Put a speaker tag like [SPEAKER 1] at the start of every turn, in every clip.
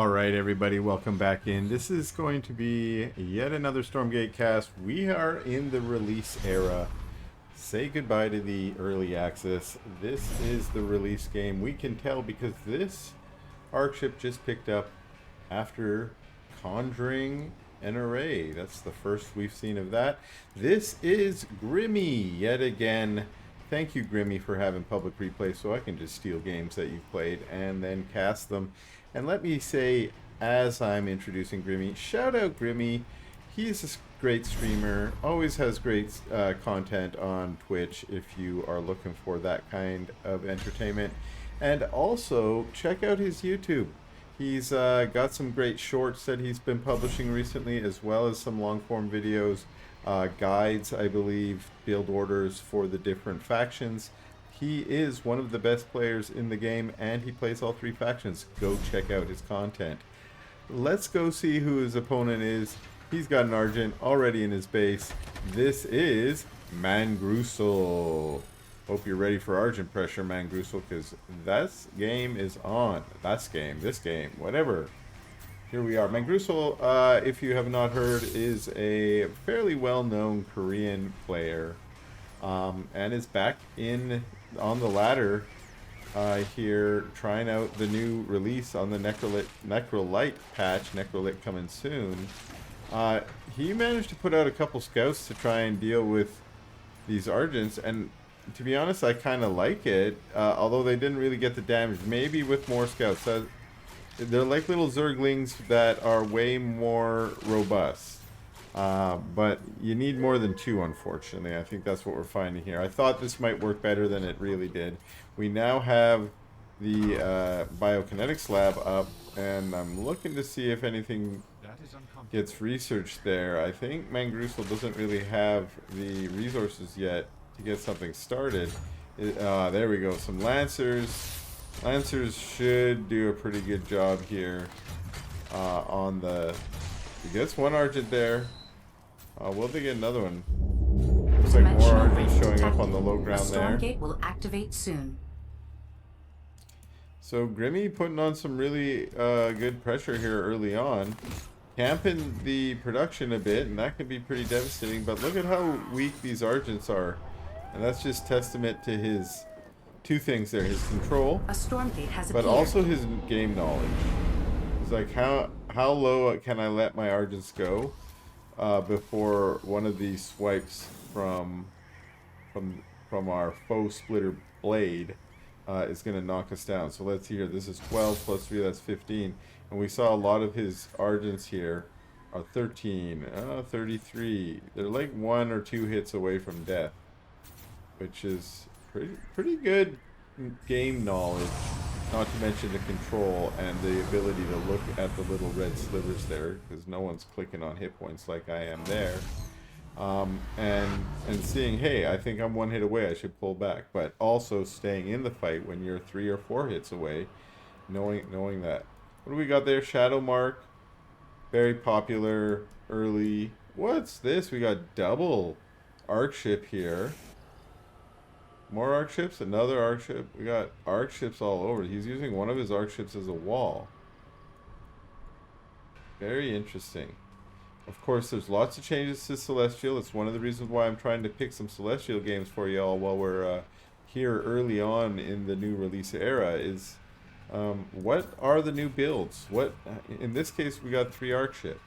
[SPEAKER 1] Alright everybody, welcome back in. This is going to be yet another Stormgate cast. We are in the release era. Say goodbye to the early access. This is the release game. We can tell because this arc ship just picked up after conjuring an array. That's the first we've seen of that. This is Grimmy yet again. Thank you, Grimmy, for having public replay so I can just steal games that you've played and then cast them. And let me say, as I'm introducing Grimmy, shout out Grimmy. He's a great streamer, always has great content on Twitch if you are looking for that kind of entertainment. And also, check out his YouTube. He's got some great shorts that he's been publishing recently, as well as some long-form videos, guides, I believe, build orders for the different factions. He is one of the best players in the game, and he plays all three factions. Go check out his content. Let's go see who his opponent is. He's got an Argent already in his base. This is Mangrusl. Hope you're ready for Argent pressure, Mangrusl, because this game is on. This game, whatever. Here we are. Mangrusl, if you have not heard, is a fairly well-known Korean player, and is back on the ladder here, trying out the new release on the NECROLYTE patch. NECROLYTE coming soon. He managed to put out a couple scouts to try and deal with these Argents, and to be honest, I kind of like it, although they didn't really get the damage. Maybe with more scouts. They're like little Zerglings that are way more robust. But you need more than two, unfortunately. I think that's what we're finding here. I thought this might work better than it really did. We now have the biokinetics lab up, and I'm looking to see if anything gets researched there. I think Mangrusl doesn't really have the resources yet to get something started. There we go, some Lancers. Lancers should do a pretty good job here on the... He gets one Argent there. Will they get another one? Looks like more Argents showing up on the low ground there.
[SPEAKER 2] Stormgate will activate soon.
[SPEAKER 1] So Grimmy putting on some really good pressure here early on. Camping the production a bit, and that can be pretty devastating. But look at how weak these Argents are. And that's just testament to his two things there. His control,
[SPEAKER 2] A Stormgate has
[SPEAKER 1] but
[SPEAKER 2] appeared.
[SPEAKER 1] also his game knowledge. It's like, how low can I let my Argents go before one of these swipes from our foe splitter blade is going to knock us down. So let's see here. This is 12 plus 3, that's 15. And we saw a lot of his Argents here are 13, 33. They're like 1 or 2 hits away from death, which is pretty good game knowledge. Not to mention the control and the ability to look at the little red slivers there, because no one's clicking on hit points like I am there. And seeing, hey, I think I'm 1 hit away, I should pull back. But also staying in the fight when you're 3 or 4 hits away, knowing that. What do we got there? Shadow Mark, very popular early. What's this? We got double arc ship here. More arc ships, another arc ship. We got arc ships all over. He's using one of his arc ships as a wall. Very interesting. Of course, there's lots of changes to Celestial. It's one of the reasons why I'm trying to pick some Celestial games for y'all while we're here early on in the new release era. Is what are the new builds? What in this case we got 3 arc ship.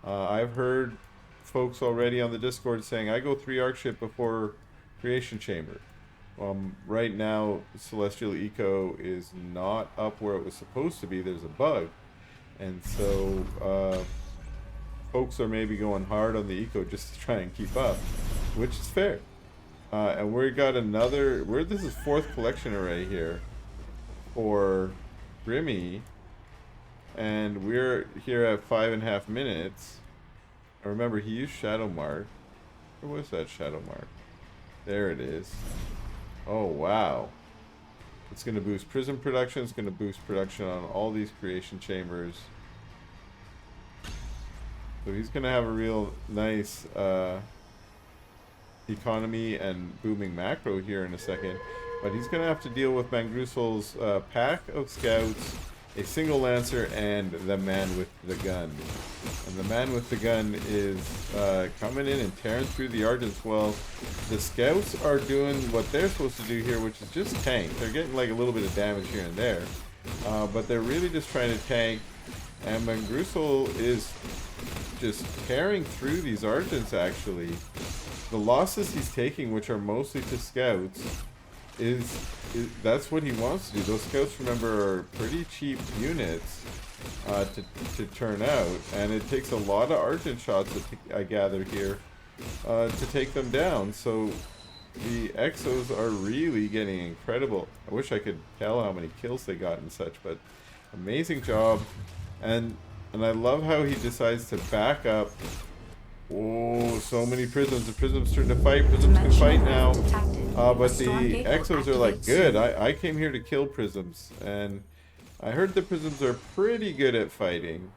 [SPEAKER 1] I've heard folks already on the Discord saying I go 3 arc ship before Creation Chamber. Right now, Celestial Eco is not up where it was supposed to be. There's a bug. And so, folks are maybe going hard on the Eco just to try and keep up, which is fair. And we got another... this is 4th collection array here for Grimmy. And we're here at 5.5 minutes. Remember, he used Shadow Mark. Where was that Shadow Mark? There it is. Oh, wow. It's going to boost Prism production. It's going to boost production on all these creation chambers. So he's going to have a real nice economy and booming macro here in a second. But he's going to have to deal with Mangrusl's pack of scouts a single lancer and the man with the gun. And the man with the gun is coming in and tearing through the Argents. Well, the scouts are doing what they're supposed to do here, which is just tank. They're getting like a little bit of damage here and there, but they're really just trying to tank. And Mangrusl is just tearing through these Argents. Actually, the losses he's taking, which are mostly to scouts, is that's what he wants to do. Those scouts, remember, are pretty cheap units to turn out, and it takes a lot of Argent shots, I gather here, to take them down. So the Exos are really getting incredible. I wish I could tell how many kills they got and such, but amazing job. And I love how he decides to back up. Oh, so many prisms. The prisms turn to fight. Prisms can fight now. But the Exos are like, good, I came here to kill prisms. And I heard the prisms are pretty good at fighting.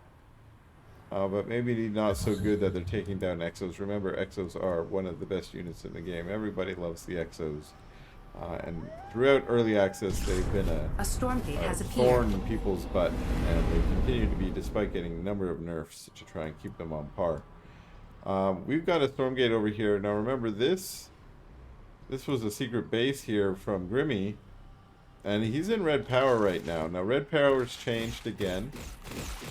[SPEAKER 1] But maybe not so good that they're taking down Exos. Remember, Exos are one of the best units in the game. Everybody loves the Exos. And throughout early access, they've been a
[SPEAKER 2] Stormgate has
[SPEAKER 1] thorn
[SPEAKER 2] appeared
[SPEAKER 1] in people's butt. And they continue to be, despite getting a number of nerfs to try and keep them on par. We've got a Stormgate over here. Now remember, this was a secret base here from Grimmy, and he's in red power right now. Now red power's changed again.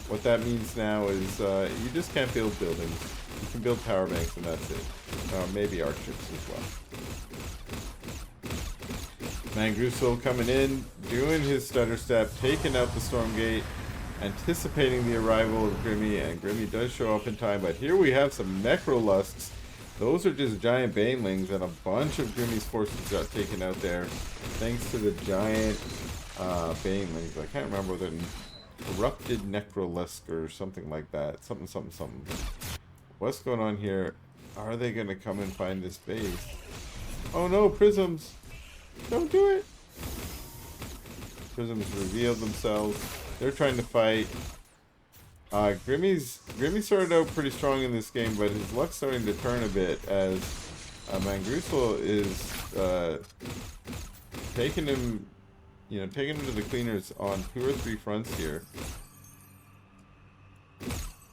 [SPEAKER 1] What that means now is you just can't build buildings. You can build power banks and that's it. Maybe arcships as well. Mangrusl coming in, doing his stutter step, taking out the Stormgate, anticipating the arrival of Grimmy, and Grimmy does show up in time. But here we have some NECROLYTEs. Those are just giant banelings, and a bunch of Grimmy's forces got taken out there thanks to the giant banelings. I can't remember whether corrupted NECROLYTE or something like that. Something. What's going on here? Are they going to come and find this base? Oh no, prisms! Don't do it! Prisms revealed themselves. They're trying to fight. Grimmy started out pretty strong in this game, but his luck's starting to turn a bit as Mangrusl is taking him to the cleaners on 2 or 3 fronts here.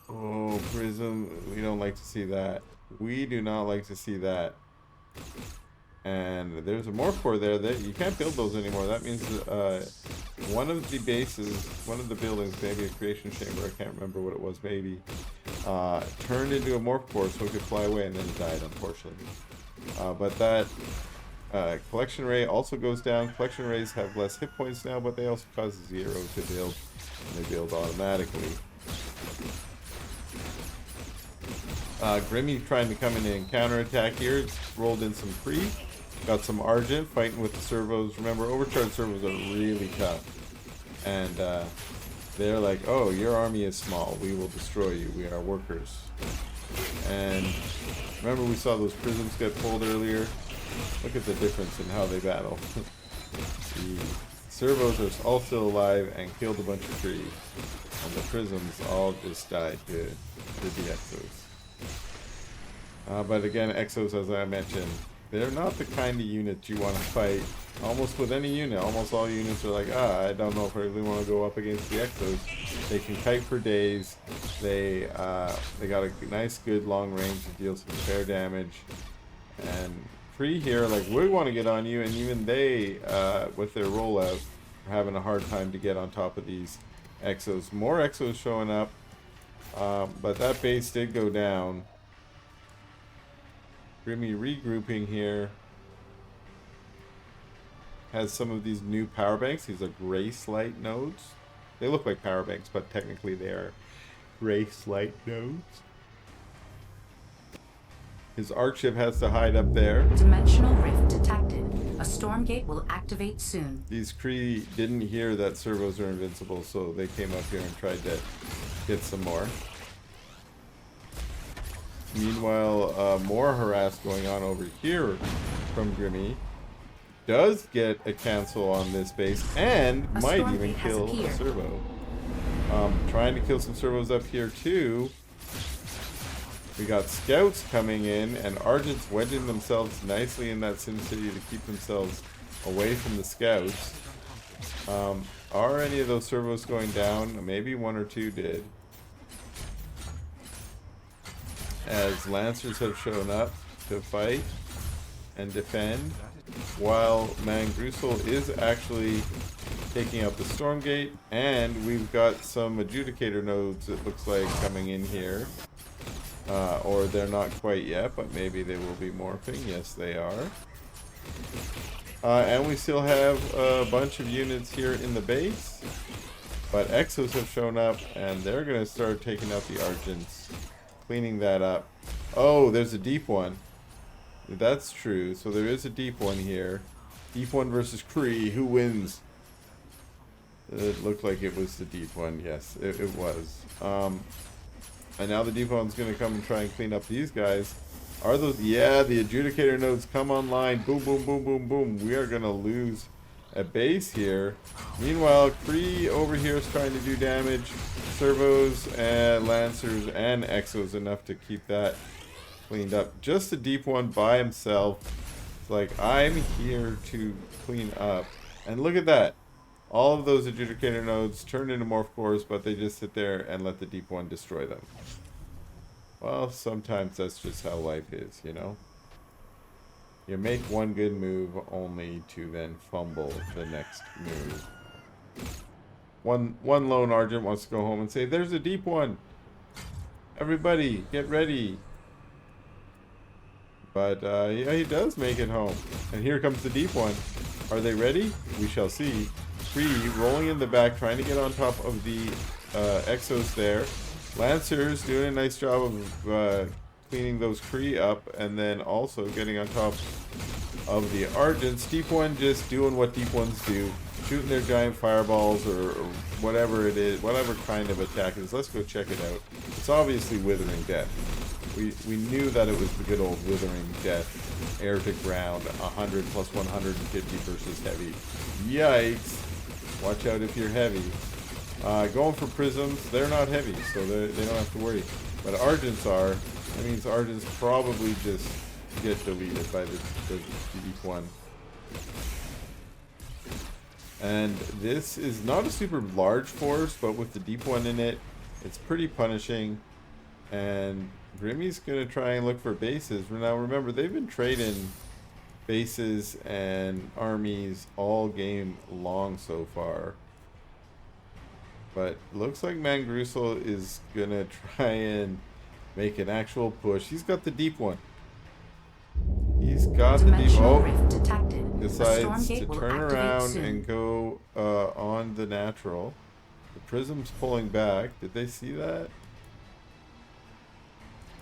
[SPEAKER 1] Oh, Prism, we don't like to see that. We do not like to see that. And there's a morph core there that you can't build those anymore. That means one of the bases, one of the buildings, maybe a creation chamber, I can't remember what it was, maybe, turned into a morph core so it could fly away, and then it died, unfortunately. But that collection ray also goes down. Collection rays have less hit points now, but they also cause 0 to build, and they build automatically. Grimmy trying to come in and counterattack here. It's rolled in some free. Got some Argent fighting with the servos. Remember, overcharged servos are really tough. And they're like, oh, your army is small. We will destroy you. We are workers. And remember we saw those prisms get pulled earlier? Look at the difference in how they battle. The servos are all still alive and killed a bunch of trees. And the prisms all just died to the Exos. But again, Exos, as I mentioned, they're not the kind of units you want to fight almost with any unit. Almost all units are like, I don't know if I really want to go up against the Exos. They can kite for days. They got a nice, good long range to deal some fair damage. And Free here, like, we want to get on you, and even they, with their rollout, are having a hard time to get on top of these Exos. More Exos showing up, but that base did go down. Grimmy regrouping here. Has some of these new power banks. These are Grace Light nodes. They look like power banks, but technically they are Grace Light nodes. His Archship has to hide up there.
[SPEAKER 2] Dimensional rift detected. A Stormgate will activate soon.
[SPEAKER 1] These Kree didn't hear that servos are invincible, so they came up here and tried to get some more. Meanwhile, more harass going on over here from Grimmy. Does get a cancel on this base and might even kill a servo. Trying to kill some servos up here too. We got scouts coming in and Argents wedging themselves nicely in that Sin City to keep themselves away from the scouts. Are any of those servos going down? Maybe one or two did. As Lancers have shown up to fight and defend, while Mangrusl is actually taking out the Stormgate, and we've got some adjudicator nodes, it looks like, coming in here. Or they're not quite yet, but maybe they will be morphing. Yes, they are. And we still have a bunch of units here in the base, but Exos have shown up, and they're going to start taking out the Argents, cleaning that up. Oh, there's a deep one. That's true. So there is a deep one here. Deep one versus Kree. Who wins? It looked like it was the deep one. Yes, it was. And now the deep one's going to come and try and clean up these guys. Are those... Yeah, the adjudicator nodes come online. Boom, boom, boom, boom, boom. We are going to lose a base here. Meanwhile, Kree over here is trying to do damage. Servos and Lancers and Exos enough to keep that cleaned up. Just a deep one by himself. It's like, I'm here to clean up. And look at that. All of those adjudicator nodes turn into morph cores, but they just sit there and let the deep one destroy them. Well, sometimes that's just how life is, you know? You make one good move only to then fumble the next move. One lone Argent wants to go home and say, there's a deep one! Everybody, get ready! But, yeah, he does make it home. And here comes the deep one. Are they ready? We shall see. Kree rolling in the back, trying to get on top of the Exos there. Lancers doing a nice job of cleaning those Kree up, and then also getting on top of the Argents. Deep one just doing what deep ones do, shooting their giant fireballs or whatever it is, whatever kind of attack it is. Let's go check it out. It's obviously Withering Death. We knew that it was the good old Withering Death, air to ground, 100 plus 150 versus heavy. Yikes! Watch out if you're heavy. Going for prisms, they're not heavy, so they don't have to worry. But Argents are. That means Argents probably just get deleted by the deep one. And this is not a super large force, but with the deep one in it, it's pretty punishing. And Grimmy's going to try and look for bases. Now remember, they've been trading bases and armies all game long so far. But looks like Mangrusl is going to try and make an actual push. He's got the deep one. He's got the deep... Oh! Decides to turn around and go on the natural. The Prism's pulling back. Did they see that?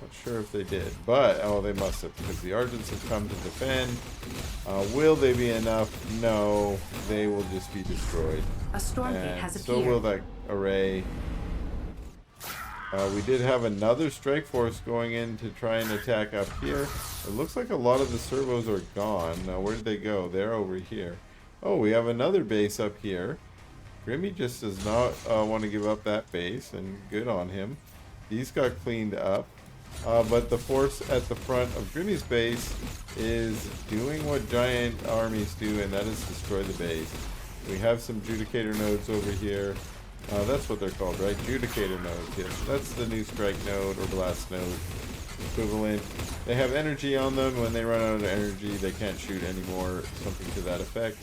[SPEAKER 1] Not sure if they did, but oh, they must have, because the Argents have come to defend. Will they be enough? No, they will just be destroyed.
[SPEAKER 2] A Stormgate has appeared.
[SPEAKER 1] So will that array. We did have another strike force going in to try and attack up here. It looks like a lot of the servos are gone. Now, where did they go? They're over here. Oh, we have another base up here. Grimmy just does not want to give up that base, and good on him. These got cleaned up. But the force at the front of Grimmy's base is doing what giant armies do, and that is destroy the base. We have some Judicator nodes over here. That's what they're called, right? Judicator nodes, yes. That's the new strike node or blast node equivalent. They have energy on them. When they run out of energy, they can't shoot anymore, something to that effect.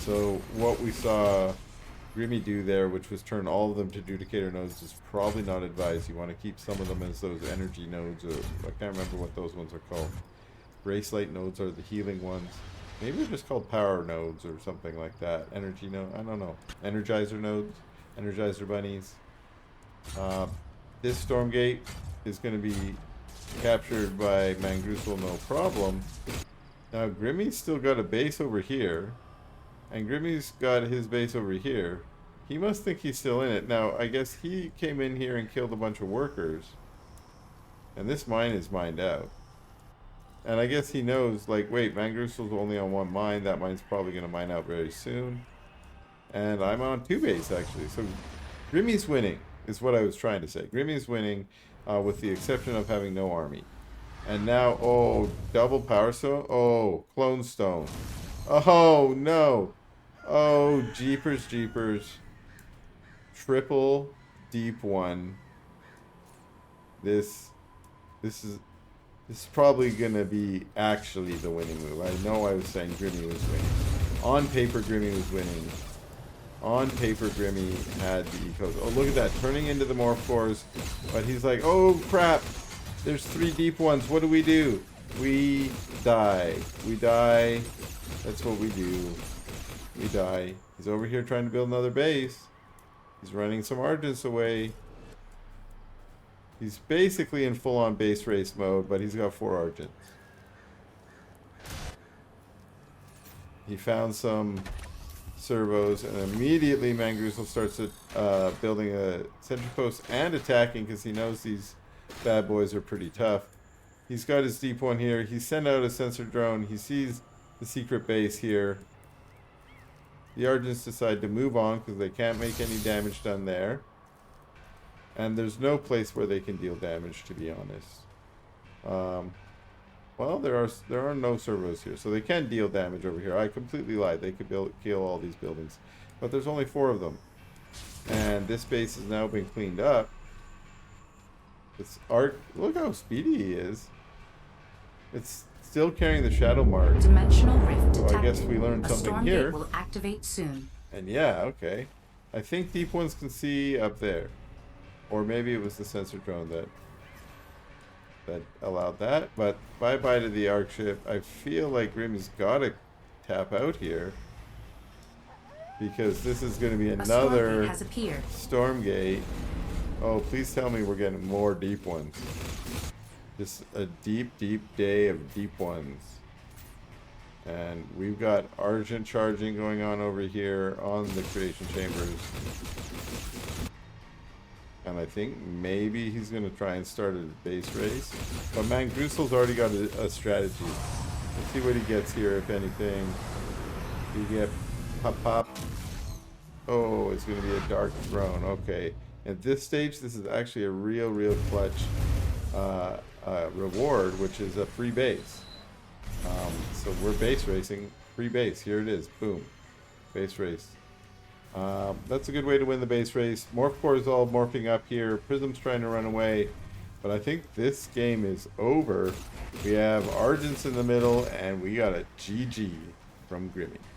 [SPEAKER 1] So what we saw Grimmy do there, which was turn all of them to Judicator nodes, is probably not advised. You want to keep some of them as those energy nodes, or I can't remember what those ones are called. Bracelite nodes are the healing ones. Maybe they're just called power nodes or something like that. Energy node, I don't know. Energizer nodes, Energizer bunnies. This Stormgate is going to be captured by Mangrusl, no problem. Now Grimmy's still got a base over here. And Grimmy's got his base over here. He must think he's still in it. Now, I guess he came in here and killed a bunch of workers. And this mine is mined out. And I guess he knows, like, wait, Mangrusl's only on one mine. That mine's probably going to mine out very soon. And I'm on 2 base, actually. So, Grimmy's winning, is what I was trying to say. Grimmy's winning, with the exception of having no army. And now, oh, double power stone. Oh, clone stone. Oh, no. Oh, jeepers, jeepers. triple deep one. This is probably gonna be actually the winning move. I know I was saying Grimmy was winning. On paper, Grimmy was winning. On paper, Grimmy had the ecos. Oh, look at that, turning into the morph cores. But he's like, oh crap, there's 3 deep ones. What do? We die. We die. That's what we do. We die. He's over here trying to build another base. He's running some Argents away. He's basically in full-on base race mode, but he's got 4 Argents. He found some servos, and immediately Mangrusl starts building a sentry post and attacking because he knows these bad boys are pretty tough. He's got his deep one here. He sent out a sensor drone. He sees the secret base here. The Argents decide to move on because they can't make any damage done there. And there's no place where they can deal damage, to be honest. Well, there are no servos here, so they can deal damage over here. I completely lied. They could kill all these buildings, but there's only 4 of them, and this base has now been cleaned up. This arc, look how speedy he is. It's still carrying the shadow mark.
[SPEAKER 2] Dimensional rift
[SPEAKER 1] So I guess we learned something here.
[SPEAKER 2] Stormgate will activate soon.
[SPEAKER 1] And yeah, okay. I think deep ones can see up there, or maybe it was the sensor drone that allowed that. But bye bye to the arc ship. I feel like Grimmy's gotta tap out here because this is going to be another Stormgate. Oh, please tell me we're getting more deep ones. Just a deep day of deep ones. And we've got Argent charging going on over here on the creation chambers. And I think maybe he's going to try and start a base race. But Mangrusl's already got a strategy. Let's see what he gets here, if anything. You get pop. Oh, it's going to be a dark throne. Okay. At this stage, this is actually a real clutch reward, which is a free base. So we're base racing. Free base. Here it is. Boom. Base race. That's a good way to win the base race. Morph Core is all morphing up here. Prism's trying to run away. But I think this game is over. We have Argents in the middle, and we got a GG from Grimmy.